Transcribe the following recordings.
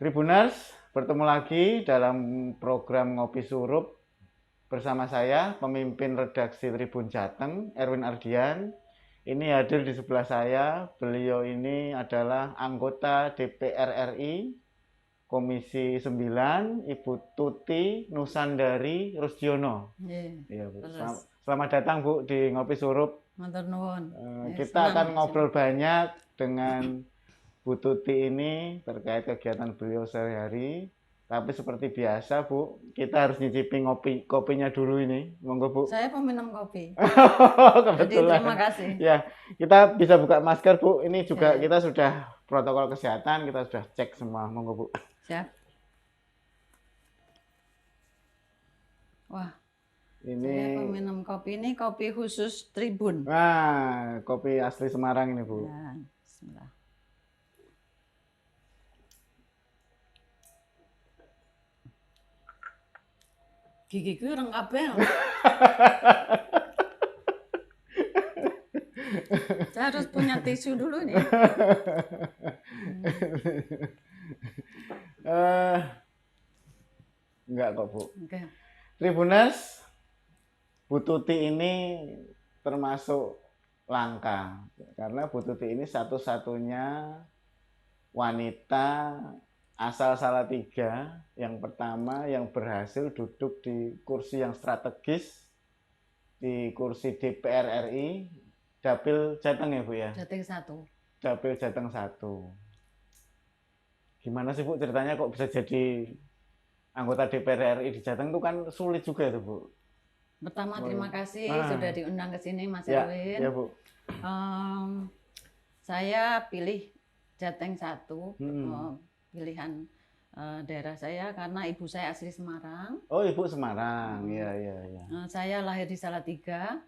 Tribuners, bertemu lagi dalam program Ngopi Surup bersama saya, pemimpin redaksi Tribun Jateng, Erwin Ardian. Ini hadir di sebelah saya, beliau ini adalah anggota DPR RI, Komisi 9, Ibu Tuti Nusandari Rusdiono. Iya, Bu. terus. Selamat datang Bu di Ngopi Surup. Matur nuwun. Kita akan ngobrol banyak dengan Bu Tuti ini terkait kegiatan beliau sehari-hari. Tapi seperti biasa Bu, kita harus nyicipin kopinya dulu ini. Monggo Bu. Saya peminum kopi. Kebetulan. Jadi terima kasih. Ya, kita bisa buka masker Bu. Ini juga kita sudah protokol kesehatan, kita sudah cek semua. Monggo Bu. Siap. Wah, ini saya peminum kopi ini kopi khusus Tribun. Nah, kopi asli Semarang ini Bu. Ya, bismillah. Gigiku orang kabeh. Saya harus punya tisu dulu nih. Enggak kok Bu. Oke. Tribuners, Bu Tuti ini termasuk langka karena Bu Tuti ini satu-satunya wanita asal Salatiga yang pertama yang berhasil duduk di kursi yang strategis, di kursi DPR RI, Dapil Jateng ya Bu ya? Jateng 1. Dapil Jateng 1. Gimana sih Bu ceritanya kok bisa jadi anggota DPR RI di Jateng itu kan sulit juga itu Bu. Pertama terima kasih sudah diundang ke sini Mas Erwin. Ya Bu. Saya pilih Jateng 1, pilihan daerah saya karena ibu saya asli Semarang. Oh Ibu Semarang, iya. Saya lahir di Salatiga.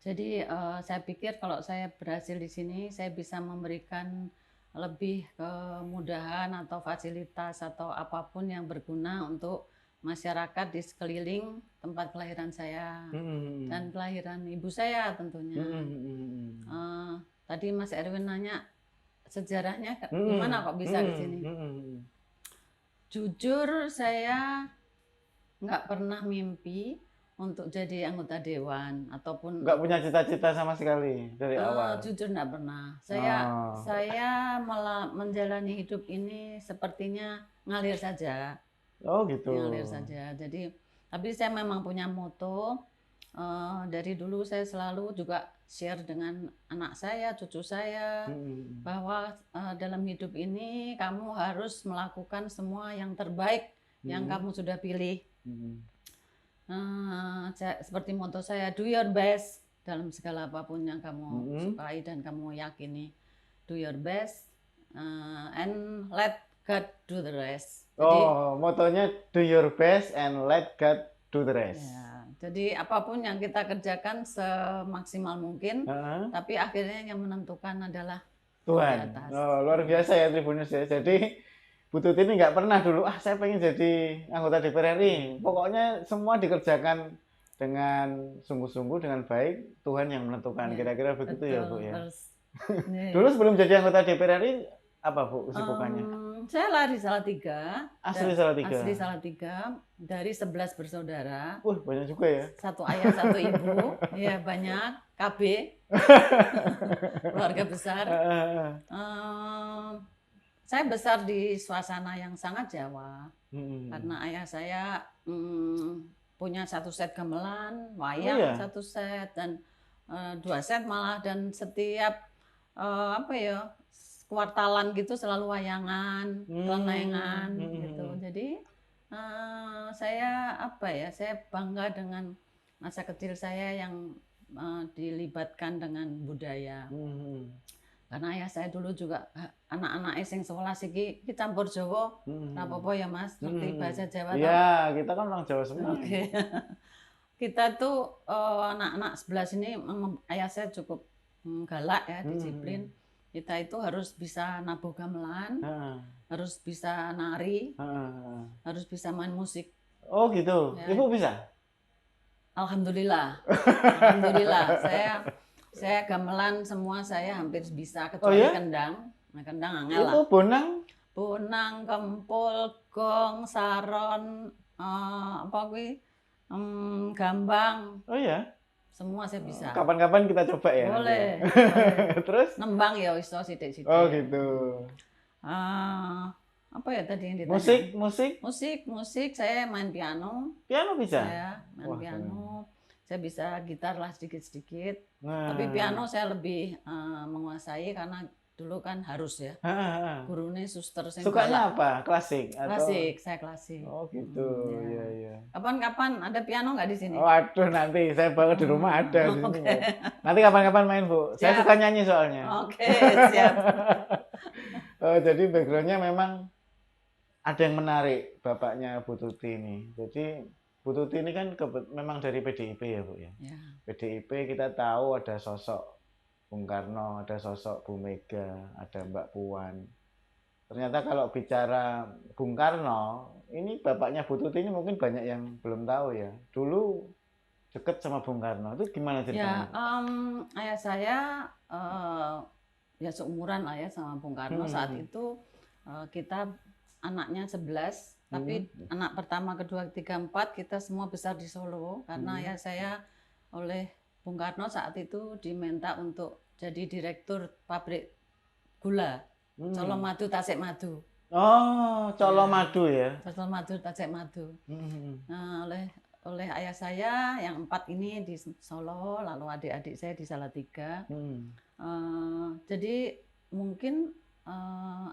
Jadi saya pikir kalau saya berhasil di sini, saya bisa memberikan lebih kemudahan atau fasilitas atau apapun yang berguna untuk masyarakat di sekeliling tempat kelahiran saya dan kelahiran ibu saya tentunya. Tadi Mas Erwin nanya sejarahnya gimana kok bisa ke sini. Jujur saya nggak pernah mimpi untuk jadi anggota dewan ataupun nggak punya cita-cita sama sekali dari awal. Jujur nggak pernah. Saya malah menjalani hidup ini sepertinya ngalir saja. Oh gitu. Ngalir saja. Jadi tapi saya memang punya moto. Dari dulu saya selalu juga share dengan anak saya, cucu saya, bahwa dalam hidup ini kamu harus melakukan semua yang terbaik yang kamu sudah pilih. Seperti moto saya, do your best dalam segala apapun yang kamu sukai dan kamu yakini. Do your best and let God do the rest. Jadi, motonya do your best and let God do the rest. Ya, jadi apapun yang kita kerjakan semaksimal mungkin, tapi akhirnya yang menentukan adalah Tuhan. Luar biasa ya Tribuners ya. Jadi Bu Tuti ini nggak pernah dulu, saya pengen jadi anggota DPR RI. Pokoknya semua dikerjakan dengan sungguh-sungguh, dengan baik. Tuhan yang menentukan. Kira-kira begitu ya Bu ya. Dulu sebelum jadi anggota DPR RI, apa Bu kesibukannya? Saya lahir di Salatiga. Asli Salatiga? Asli Salatiga, dari 11 bersaudara. Banyak juga ya? Satu ayah, satu ibu. Ya banyak, KB. Keluarga besar. Saya besar di suasana yang sangat Jawa. Karena ayah saya punya 1 set gamelan, wayang 1 set, dan 2 set malah, dan setiap kuartalan gitu selalu wayangan, kelenengan gitu. Jadi saya saya bangga dengan masa kecil saya yang dilibatkan dengan budaya. Karena ayah saya dulu juga anak-anak sing sekolah siki campur Jawa, apa-apa ya Mas, ngerti bahasa Jawa. Iya, kita kan orang Jawa semua. Oke. Kita tuh anak-anak sebelah sini, ayah saya cukup galak ya, disiplin. Kita itu harus bisa nabuh gamelan, harus bisa nari, harus bisa main musik. Oh gitu, ya. Ibu bisa? Alhamdulillah, alhamdulillah. Saya Saya gamelan semua saya hampir bisa Oh kecuali ya? kendang. Nah, kendang angel lah. Itu bonang? Bonang, kempul, gong, saron, apa kuwi? Gambang, Oh ya? semua saya bisa. Kapan-kapan kita coba ya nanti ya. Boleh, boleh. Terus? Nembang ya iso Oh sithik-sithik. gitu. Apa ya tadi yang ditanya? Musik, musik, Musik saya main piano. piano bisa? Saya main Wah, keren. piano. Saya bisa gitar lah sedikit-sedikit. Nah, Tapi piano saya lebih menguasai karena dulu kan harus ya. Gurunya suster sing sukanya balak. apa? Klasik atau? Klasik, saya klasik. Oh gitu, Ya. iya iya. Kapan-kapan ada piano nggak di sini? Waduh, nanti saya bawa di rumah ada di sini. Oke. Nanti kapan-kapan main, Bu. Saya Siap. suka nyanyi soalnya. Oke, siap. Jadi backgroundnya memang ada yang menarik bapaknya Bu Tuti ini. Jadi Bu Tuti ini kan memang dari PDIP ya, Bu ya. Ya. PDIP kita tahu ada sosok Bung Karno, ada sosok Bu Mega, ada Mbak Puan. Ternyata kalau bicara Bung Karno, ini bapaknya Bu Tuti ini mungkin banyak yang belum tahu ya. Dulu deket sama Bung Karno, itu gimana Ya, ceritanya? ayah saya ya seumuran lah ya sama Bung Karno. Saat itu kita anaknya 11, tapi anak pertama, kedua, ketiga, empat kita semua besar di Solo karena ayah saya oleh Bung Karno saat itu diminta untuk jadi direktur pabrik gula Colomadu Tasikmadu. Oh, Colomadu ya. Colomadu Tasikmadu. Nah, oleh ayah saya yang 4 ini di Solo, lalu adik-adik saya di Salatiga. Jadi mungkin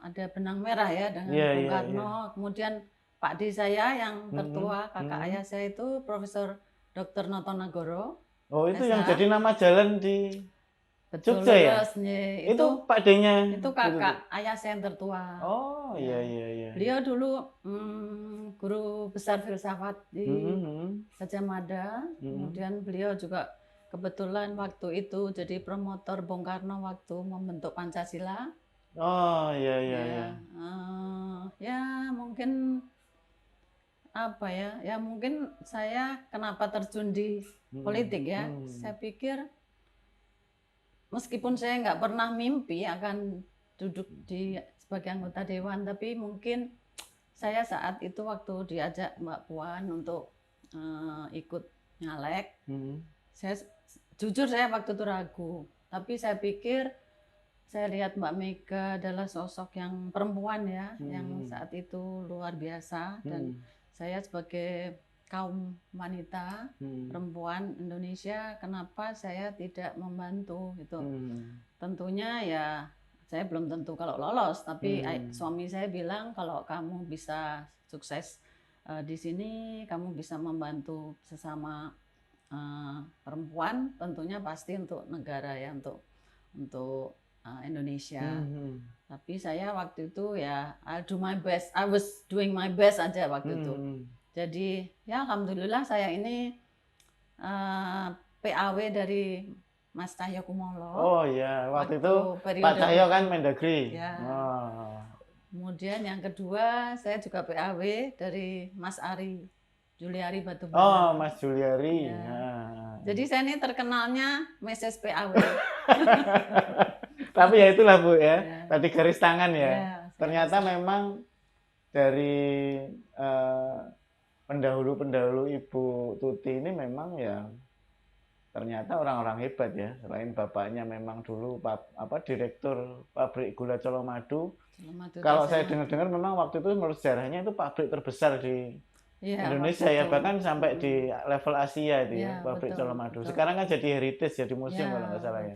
ada benang merah ya dengan Bung Karno. Kemudian Pak D saya yang tertua, kakak ayah saya itu Profesor Dr. Noto Nagoro. Oh, itu yang jadi nama jalan di Jogja ya? Itu Pak D-nya? Itu kakak ayah saya yang tertua. Oh, iya iya. Beliau dulu guru besar filsafat di Gajah Mada. Kemudian beliau juga kebetulan waktu itu jadi promotor Bung Karno waktu membentuk Pancasila. Oh, iya. Ya mungkin apa ya? Ya mungkin saya kenapa terjun di politik ya? Saya pikir meskipun saya nggak pernah mimpi akan duduk sebagai anggota dewan, tapi mungkin saya saat itu waktu diajak Mbak Puan untuk ikut nyalek, jujur saya waktu itu ragu. Tapi saya pikir saya lihat Mbak Mega adalah sosok yang perempuan ya, yang saat itu luar biasa, dan saya sebagai kaum wanita perempuan Indonesia, kenapa saya tidak membantu gitu? Tentunya ya saya belum tentu kalau lolos, tapi suami saya bilang kalau kamu bisa sukses di sini, kamu bisa membantu sesama perempuan, tentunya pasti untuk negara ya, untuk Indonesia. Tapi saya waktu itu ya I was doing my best aja waktu itu. Jadi ya alhamdulillah saya ini PAW dari Mas Cahyo Kumolo. Oh iya, waktu itu Pak Cahyo kan Mendagri. Ya. Kemudian yang kedua saya juga PAW dari Mas Ari Juliari Batubara. Oh, Mas Juliari. Ya. Jadi saya ini terkenalnya Mrs. PAW. Tapi ya itulah Bu ya, tadi garis tangan ya. Ternyata memang dari pendahulu-pendahulu Ibu Tuti ini memang ya ternyata orang-orang hebat ya. Selain bapaknya memang dulu direktur pabrik gula Colomadu. Kalau saya dengar-dengar memang waktu itu menurut sejarahnya itu pabrik terbesar di Indonesia ya, bahkan sampai di level Asia itu ya, pabrik Colomadu. Sekarang kan jadi heritage, jadi museum kalau nggak salah ya.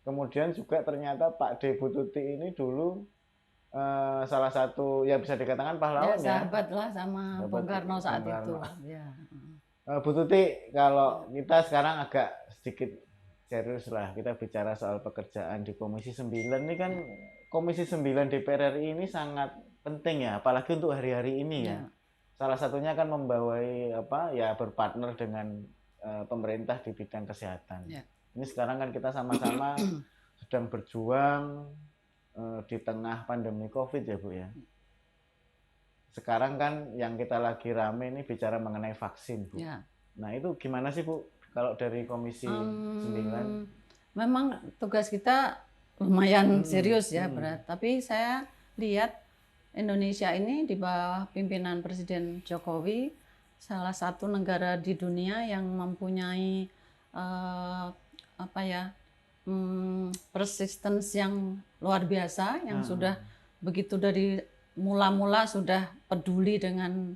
Kemudian juga ternyata Pak D. Bu Tuti ini dulu salah satu ya bisa dikatakan pahlawan ya. Sahabat lah sama Bung Karno saat itu. Ya. Bu Tuti, kalau kita sekarang agak sedikit serius lah, kita bicara soal pekerjaan di Komisi 9 ini kan, Komisi 9 DPR RI ini sangat penting ya, apalagi untuk hari-hari ini ya. Salah satunya kan membawai berpartner dengan pemerintah di bidang kesehatan. Ini sekarang kan kita sama-sama sedang berjuang di tengah pandemi COVID ya Bu ya. Sekarang kan yang kita lagi rame ini bicara mengenai vaksin Bu. Nah itu gimana sih Bu kalau dari Komisi 9? memang tugas kita lumayan serius ya, hmm. berat. Tapi saya lihat Indonesia ini di bawah pimpinan Presiden Jokowi salah satu negara di dunia yang mempunyai apa ya, persistence yang luar biasa, yang sudah begitu dari mula-mula sudah peduli dengan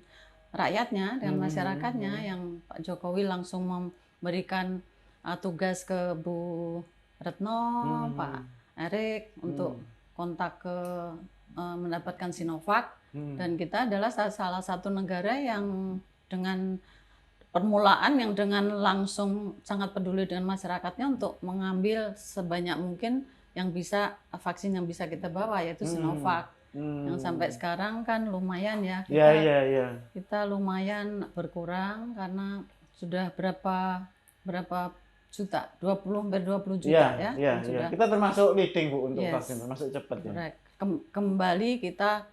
rakyatnya, dengan masyarakatnya, yang Pak Jokowi langsung memberikan tugas ke Bu Retno, Pak Erik untuk kontak ke mendapatkan Sinovac, dan kita adalah salah satu negara yang dengan permulaan yang dengan langsung sangat peduli dengan masyarakatnya untuk mengambil sebanyak mungkin yang bisa vaksin yang bisa kita bawa, yaitu Sinovac. Yang sampai sekarang kan lumayan ya, kita lumayan berkurang karena sudah berapa juta, 20 juta ya. Sudah. Kita termasuk leading Bu untuk vaksin, termasuk cepat ya. Kembali kita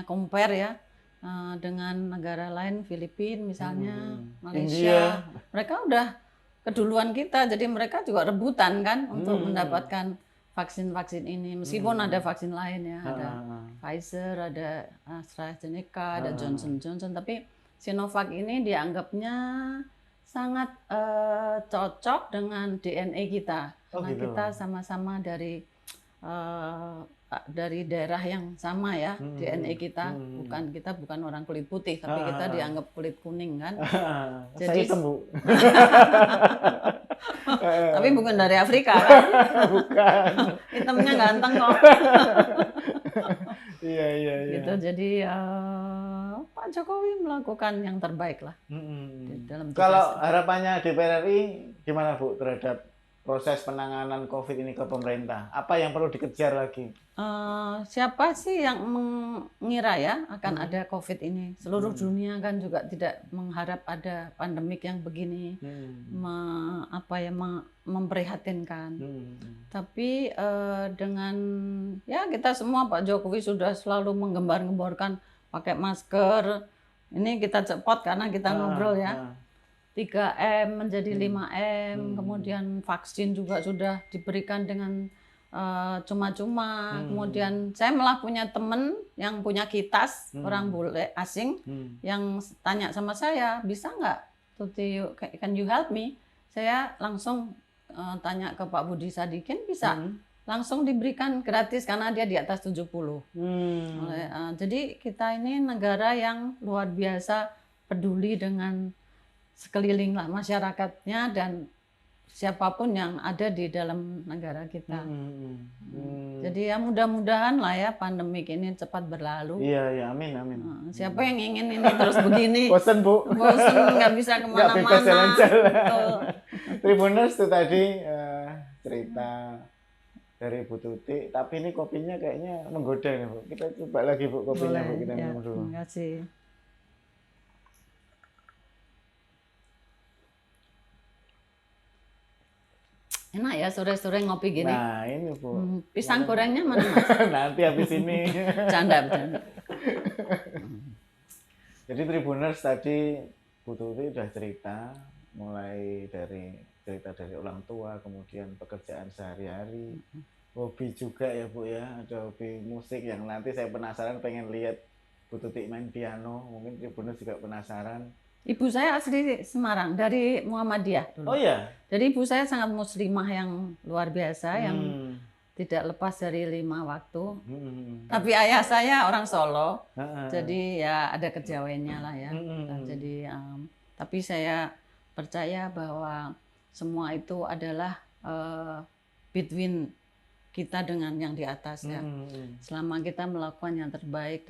compare ya dengan negara lain, Filipina misalnya, Malaysia, mereka udah keduluan kita, jadi mereka juga rebutan kan untuk mendapatkan vaksin ini, meskipun ada vaksin lain ya, ada Pfizer, ada AstraZeneca, ada Johnson & Johnson, tapi Sinovac ini dianggapnya sangat cocok dengan DNA kita, karena kita sama-sama dari daerah yang sama ya, DNA kita, kita bukan orang kulit putih, tapi kita dianggap kulit kuning kan. Jadi saya hitam, Bu. Tapi bukan dari Afrika kan? Bukan. Hitamnya ganteng kok. Iya. Gitu, jadi Pak Jokowi melakukan yang terbaik lah. Dalam kalau harapannya DPR RI gimana Bu terhadap proses penanganan COVID ini ke pemerintah? Apa yang perlu dikejar lagi? Siapa sih yang mengira ya akan ada COVID ini? Seluruh dunia kan juga tidak mengharap ada pandemik yang begini, memprihatinkan. Tapi dengan ya kita semua, Pak Jokowi sudah selalu menggembar-gemborkan pakai masker. Ini kita cepot karena kita ngobrol ya. 3M menjadi 5M, kemudian vaksin juga sudah diberikan dengan cuma-cuma. Kemudian saya malah punya temen yang punya kitas, orang bule asing, yang tanya sama saya, bisa nggak Tuti, can you help me? Saya langsung tanya ke Pak Budi Sadikin, bisa. Langsung diberikan gratis karena dia di atas 70. Jadi kita ini negara yang luar biasa peduli dengan sekeliling lah masyarakatnya dan siapapun yang ada di dalam negara kita. Jadi ya mudah-mudahan lah ya pandemik ini cepat berlalu. Iya, amin. Siapa yang ingin ini terus begini? Bosen Bu. Bosen, nggak bisa kemana-mana. Tribuners itu tadi cerita dari Bu Tuti, tapi ini kopinya kayaknya menggoda nih Bu. Kita coba lagi Bu kopinya. Boleh, Bu, kita ya, minum dulu. Terima kasih. Enak ya sore-sore ngopi gini. Nah ini Bu. Pisang gorengnya mana Mas? Nanti habis ini. Bercanda. Jadi Tribuners tadi Bu Tuti udah cerita, mulai dari cerita dari orang tua, kemudian pekerjaan sehari-hari, hobi juga ya Bu ya, ada hobi musik yang nanti saya penasaran pengen lihat Bu Tuti main piano, mungkin Tribuners juga penasaran. Ibu saya asli Semarang, dari Muhammadiyah dulu. Oh iya? Jadi ibu saya sangat muslimah yang luar biasa, yang tidak lepas dari 5 waktu. Tapi ayah saya orang Solo, jadi ya ada kejawennya lah ya. Jadi, tapi saya percaya bahwa semua itu adalah between kita dengan yang di atas ya. Selama kita melakukan yang terbaik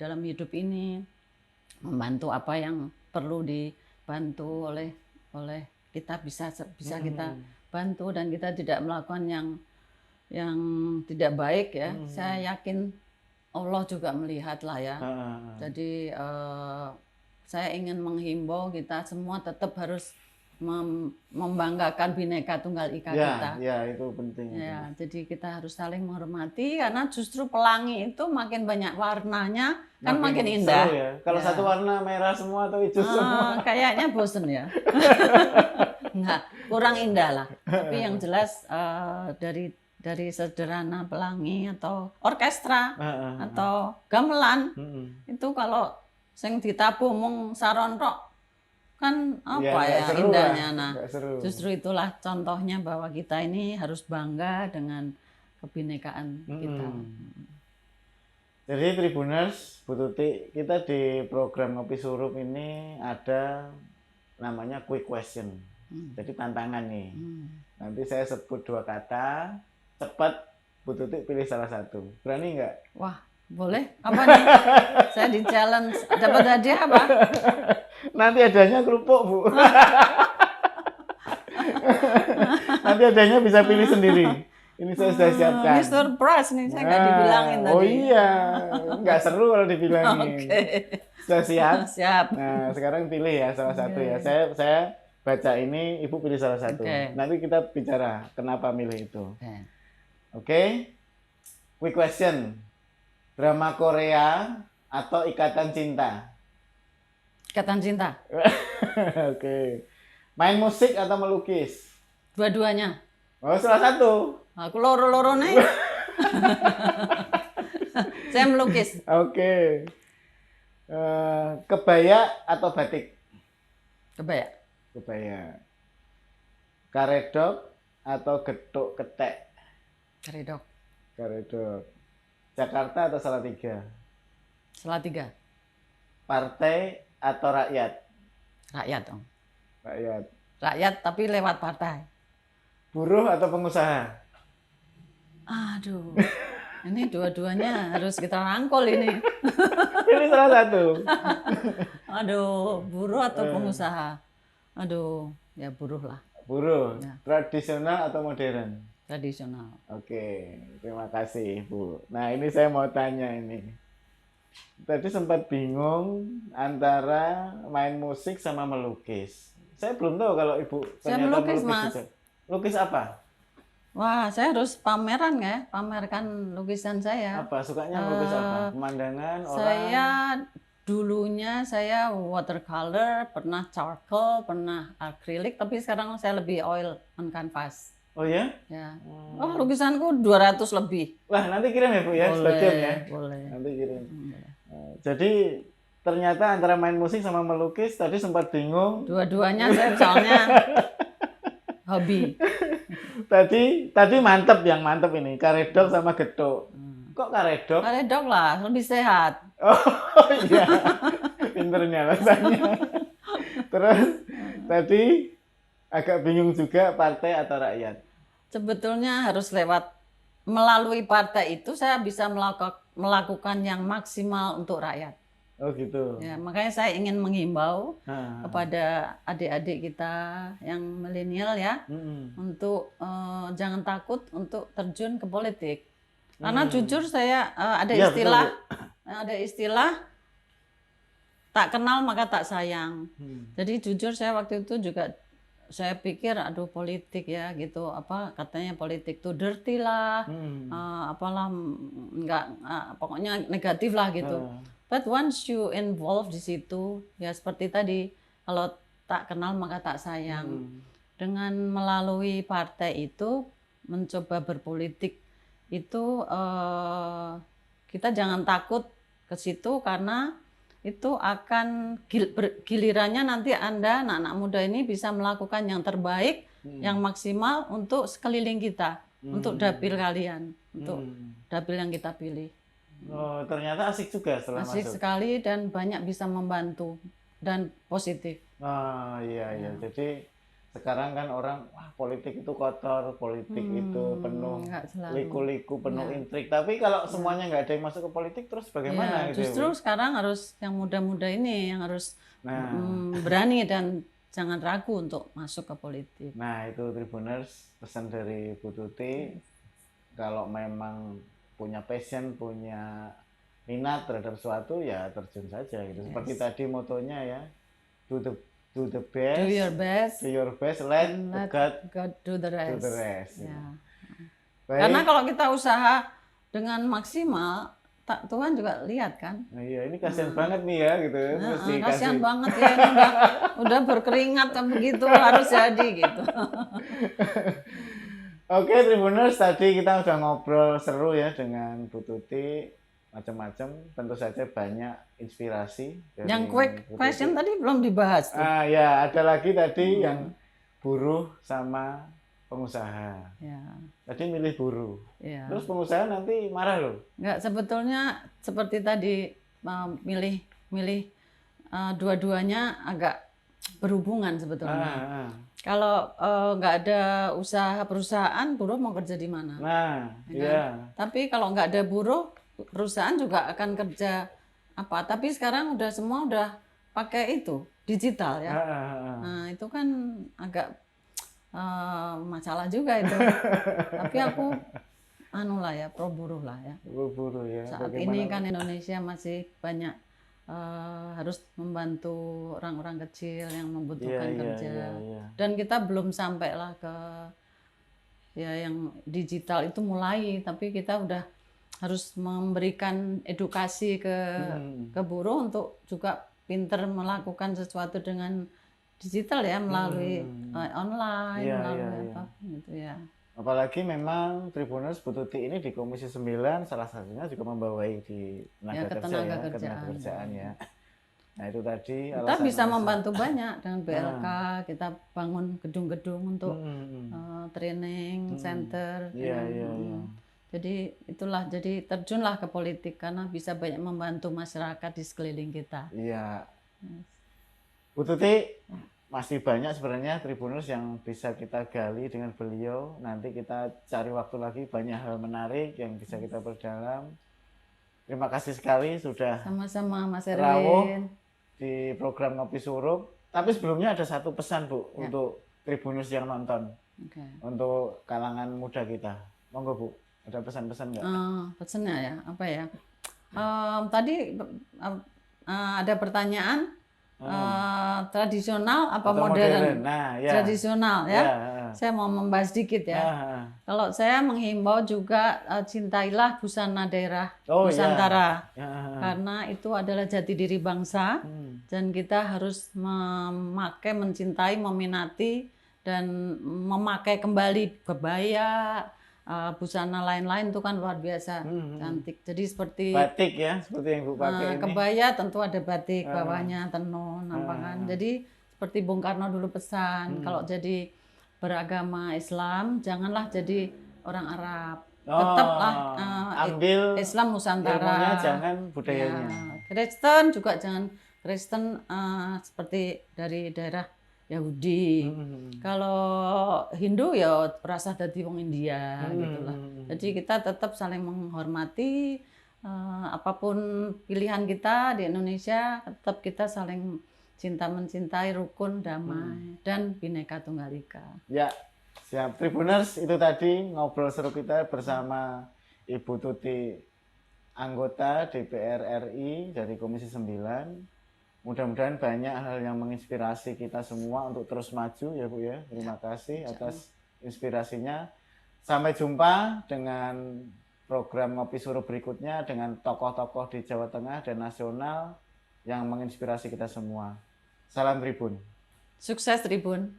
dalam hidup ini, membantu apa yang perlu dibantu oleh kita bisa kita bantu, dan kita tidak melakukan yang tidak baik ya. Saya yakin Allah juga melihat lah ya. Jadi saya ingin menghimbau kita semua tetap harus membanggakan Bhinneka Tunggal Ika kita. Ya, itu penting. Ya, jadi kita harus saling menghormati karena justru pelangi itu makin banyak warnanya kan makin indah. Seru ya. Kalau satu warna merah semua atau hijau semua. Kayaknya bosen ya. Enggak, kurang indah lah. Tapi yang jelas dari sederhana pelangi atau orkestra atau gamelan itu kalau sing ditabuh mung saron tok kan apa ya indahnya. Nah, justru itulah contohnya bahwa kita ini harus bangga dengan kebinekaan kita. Jadi Tribuners, Bu Tuti, kita di program Ngopi Surup ini ada namanya quick question. Jadi tantangan nih. Nanti saya sebut 2 kata, cepat Bu Tuti pilih salah satu. Berani nggak? Wah, boleh. Apa nih? Saya di challenge. Dapat hadiah apa? Nanti adanya kerupuk, Bu. Nanti adanya bisa pilih sendiri. Ini saya sudah siapkan. Ini surprise nih, saya nggak dibilangin tadi. Oh iya, nggak seru kalau dibilangin. Sudah siap? Siap. Nah, sekarang pilih ya salah satu ya. Saya baca ini, Ibu pilih salah satu. Nanti kita bicara kenapa milih itu. Oke. Quick question. Drama Korea atau Ikatan Cinta? Ikatan Cinta. Oke. Main musik atau melukis? Dua-duanya. Oh, salah satu. Aku loro-loro nih. Saya melukis. Oke. Kebaya atau batik? Kebaya. Kebaya. Karedok atau getuk ketek? Karedok. Karedok. Jakarta atau Salatiga? Salatiga. Partai atau rakyat? Rakyat dong. Rakyat. Rakyat tapi lewat partai. Buruh atau pengusaha? Aduh. Ini dua-duanya harus kita rangkul ini. Pilih salah satu. Aduh, buruh atau pengusaha? Aduh, ya buruh lah. Buruh. Ya. Tradisional atau modern? Tradisional. Oke, terima kasih Bu. Nah ini saya mau tanya ini. Tadi sempat bingung antara main musik sama melukis. Saya belum tahu kalau Ibu Saya melukis, Mas. juga. Lukis apa? Wah, saya harus pameran ya, pamerkan lukisan saya. Apa? Sukanya melukis apa? Pemandangan, orang? Saya dulunya saya watercolor, pernah charcoal, pernah acrylic, tapi sekarang saya lebih oil on canvas. Oh ya? Ya. Oh, lukisanku 200 lebih. Wah, nanti kirim ya Bu ya, sebagian ya. Boleh. Nanti kirim. Jadi ternyata antara main musik sama melukis tadi sempat bingung. Dua-duanya saya soalnya hobi. Tadi mantep ini, karedok sama getuk. Kok karedok? Karedok lah, lebih sehat. Oh iya, pinternya alasannya. Terus tadi agak bingung juga partai atau rakyat. Sebetulnya harus melalui partai itu saya bisa melakukan yang maksimal untuk rakyat. Oh gitu. Ya, makanya saya ingin menghimbau kepada adik-adik kita yang milenial ya, untuk jangan takut untuk terjun ke politik. Karena jujur saya ada istilah tak kenal maka tak sayang. Jadi jujur saya waktu itu juga saya pikir aduh politik ya gitu, apa katanya politik tuh dirty lah, apalah enggak, pokoknya negatif lah gitu. But once you involve di situ, ya seperti tadi, kalau tak kenal maka tak sayang. Dengan melalui partai itu mencoba berpolitik itu kita jangan takut ke situ karena itu akan gilirannya nanti Anda anak-anak muda ini bisa melakukan yang terbaik, yang maksimal untuk sekeliling kita, untuk dapil kalian, untuk dapil yang kita pilih. Oh, ternyata asik juga setelah masuk. Asik sekali dan banyak bisa membantu dan positif. Oh iya. Jadi sekarang kan orang wah politik itu kotor, politik itu penuh liku-liku, penuh intrik. Tapi kalau semuanya nggak ada yang masuk ke politik, terus bagaimana? Ya, justru sekarang harus yang muda-muda ini yang harus berani dan jangan ragu untuk masuk ke politik. Nah itu Tribuners, pesan dari Bu Tuti, kalau memang punya passion, punya minat terhadap sesuatu ya terjun saja gitu. Seperti tadi motonya ya, do do the best, Do your best. do your best, let Let God God do the rest. do the rest. Ya. Baik. Karena kalau kita usaha dengan maksimal, Tuhan juga lihat kan. Nah, iya, ini kasihan banget nih ya gitu. Terus Kasihan dikasih. banget ya, ini udah berkeringat kan begitu harus jadi gitu. Oke, Tribuners, tadi kita udah ngobrol seru ya dengan Bu Tuti, macam-macam. Tentu saja banyak inspirasi. Dari Yang quick Bu Tuti. question tadi belum dibahas tuh. Ya, ada lagi tadi yang buruh sama pengusaha. Ya, Tadi milih buruh. ya. Terus pengusaha nanti marah loh. Nggak, sebetulnya seperti tadi milih dua-duanya agak berhubungan sebetulnya. Kalau nggak ada usaha perusahaan, buruh mau kerja di mana? Nah, Ya kan? iya. Tapi kalau nggak ada buruh, perusahaan juga akan kerja apa? Tapi sekarang semua udah pakai itu digital ya. Nah itu kan agak masalah juga itu. Tapi aku pro buruh lah ya. Buruh ya. Saat ini kan Indonesia masih banyak harus membantu orang-orang kecil yang membutuhkan kerja. Dan kita belum sampai lah ke ya yang digital itu mulai, tapi kita udah harus memberikan edukasi ke buruh untuk juga pinter melakukan sesuatu dengan digital ya, melalui online, melalui apapun gitu ya. Apalagi memang Tribuners Bu Tuti ini di Komisi 9 salah satunya juga membawai di tenaga kerjaan ya. Nah itu tadi kita bisa membantu banyak dengan BLK, kita bangun gedung-gedung untuk training center. Jadi jadi terjunlah ke politik karena bisa banyak membantu masyarakat di sekeliling kita. Iya. Bu Tuti, masih banyak sebenarnya Tribuners yang bisa kita gali dengan beliau. Nanti kita cari waktu lagi, banyak hal menarik yang bisa kita perdalam. Terima kasih sekali sudah sama-sama Mas rawuh Erwin di program Ngopi Surup. Tapi sebelumnya ada satu pesan Bu untuk Tribuners yang nonton, untuk kalangan muda kita. Monggo Bu, ada pesan-pesan nggak? Pesannya ya apa ya? Tadi ada pertanyaan. Tradisional apa Atau modern? Nah, ya. Tradisional ya. Saya mau membahas sedikit ya. Kalau saya menghimbau juga cintailah busana daerah Nusantara. Karena itu adalah jati diri bangsa dan kita harus memakai, mencintai, meminati dan memakai kembali kebaya, busana lain-lain itu kan luar biasa cantik. Jadi seperti batik ya, seperti yang Bu pakai ini. Kebaya tentu ada batik, bawahnya tenun, nampangan. Jadi seperti Bung Karno dulu pesan, kalau jadi beragama Islam, janganlah jadi orang Arab. Tetaplah ambil Islam Nusantara. Ilmunya, jangan budayanya. Kristen juga jangan Kristen seperti dari daerah Yahudi. Kalau Hindu ya rasa dari wong India gitulah. Jadi kita tetap saling menghormati apapun pilihan kita di Indonesia, tetap kita saling cinta mencintai, rukun, damai dan Bhinneka Tunggal Ika. Ya, siap Tribuners, itu tadi ngobrol seru kita bersama Ibu Tuti, anggota DPR RI dari Komisi 9. Mudah-mudahan banyak hal yang menginspirasi kita semua untuk terus maju ya Bu ya. Terima kasih atas inspirasinya. Sampai jumpa dengan program Ngopi Surup berikutnya dengan tokoh-tokoh di Jawa Tengah dan nasional yang menginspirasi kita semua. Salam Tribun. Sukses Tribun.